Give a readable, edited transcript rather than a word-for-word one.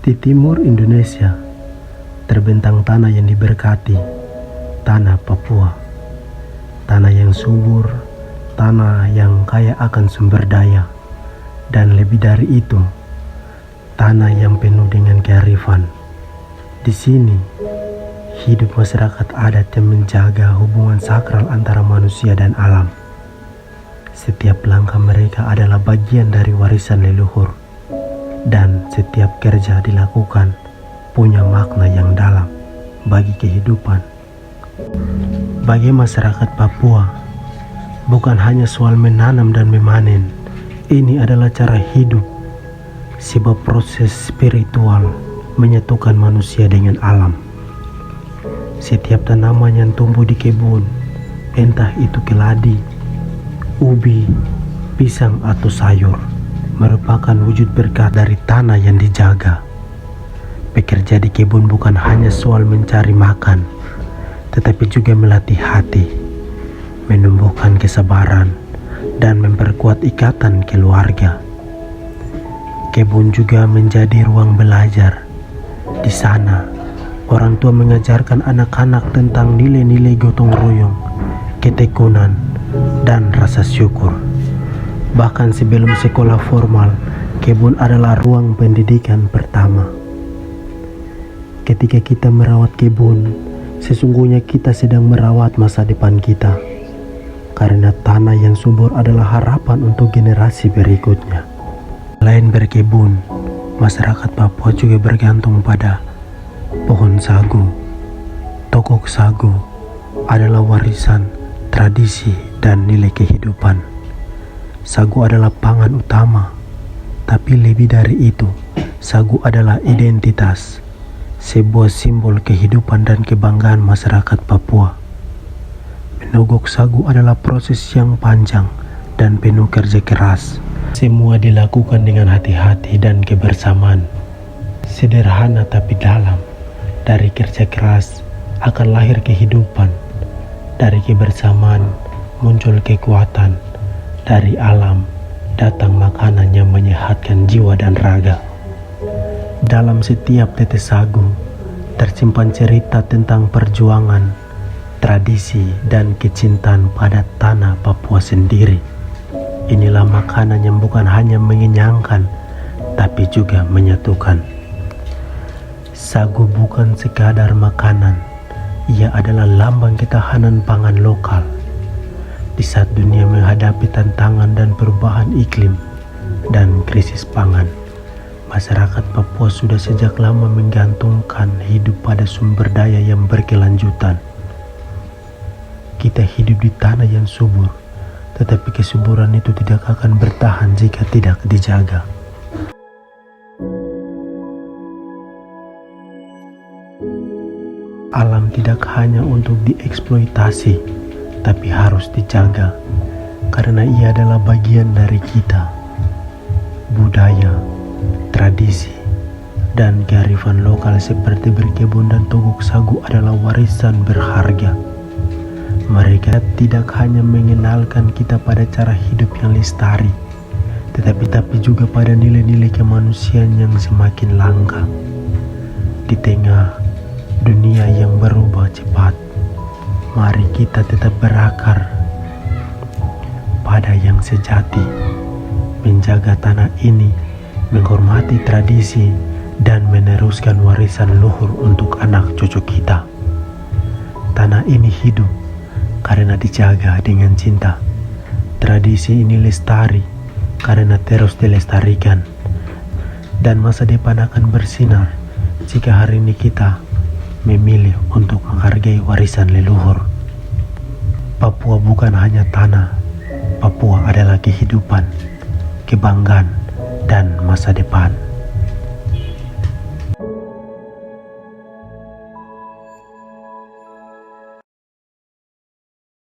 Di timur Indonesia, terbentang tanah yang diberkati, tanah Papua. Tanah yang subur, tanah yang kaya akan sumber daya, dan lebih dari itu, tanah yang penuh dengan kearifan. Di sini, hidup masyarakat adat yang menjaga hubungan sakral antara manusia dan alam. Setiap langkah mereka adalah bagian dari warisan leluhur, dan setiap kerja dilakukan punya makna yang dalam bagi kehidupan. Bagi masyarakat Papua, bukan hanya soal menanam dan memanen, ini adalah cara hidup, sebuah proses spiritual menyatukan manusia dengan alam. Setiap tanaman yang tumbuh di kebun, entah itu keladi, ubi, pisang atau sayur, merupakan wujud berkah dari tanah yang dijaga. Bekerja di kebun bukan hanya soal mencari makan, tetapi juga melatih hati, menumbuhkan kesabaran, dan memperkuat ikatan keluarga. Kebun juga menjadi ruang belajar. Di sana, orang tua mengajarkan anak-anak tentang nilai-nilai gotong royong, ketekunan, dan rasa syukur. Bahkan sebelum sekolah formal, kebun adalah ruang pendidikan pertama. Ketika kita merawat kebun, sesungguhnya kita sedang merawat masa depan kita. Karena tanah yang subur adalah harapan untuk generasi berikutnya. Selain berkebun, masyarakat Papua juga bergantung pada pohon sagu. Tokok sagu adalah warisan, tradisi, dan nilai kehidupan. Sagu adalah pangan utama, tapi lebih dari itu, sagu adalah identitas, sebuah simbol kehidupan dan kebanggaan masyarakat Papua. Menogok sagu adalah proses yang panjang dan penuh kerja keras. Semua dilakukan dengan hati-hati dan kebersamaan. Sederhana tapi dalam. Dari kerja keras akan lahir kehidupan. Dari kebersamaan muncul kekuatan. Dari alam datang makanan yang menyehatkan jiwa dan raga. Dalam setiap tetes sagu tersimpan cerita tentang perjuangan, tradisi, dan kecintaan pada tanah Papua sendiri. Inilah makanan yang bukan hanya mengenyangkan, tapi juga menyatukan. Sagu bukan sekadar makanan, ia adalah lambang ketahanan pangan lokal. Di saat dunia menghadapi tantangan dan perubahan iklim dan krisis pangan, masyarakat Papua sudah sejak lama menggantungkan hidup pada sumber daya yang berkelanjutan. Kita hidup di tanah yang subur, tetapi kesuburan itu tidak akan bertahan jika tidak dijaga. Alam tidak hanya untuk dieksploitasi, tapi harus dijaga, karena ia adalah bagian dari kita. Budaya, tradisi, dan kearifan lokal seperti berkebun dan togok sagu adalah warisan berharga. Mereka tidak hanya mengenalkan kita pada cara hidup yang lestari, tetapi juga pada nilai-nilai kemanusiaan yang semakin langka. Di tengah dunia yang berubah cepat, mari kita tetap berakar pada yang sejati, menjaga tanah ini, menghormati tradisi, dan meneruskan warisan luhur untuk anak cucu kita. Tanah ini hidup karena dijaga dengan cinta. Tradisi ini lestari karena terus dilestarikan. Dan masa depan akan bersinar jika hari ini kita memilih untuk menghargai warisan leluhur. Papua bukan hanya tanah, Papua adalah kehidupan, kebanggaan, dan masa depan.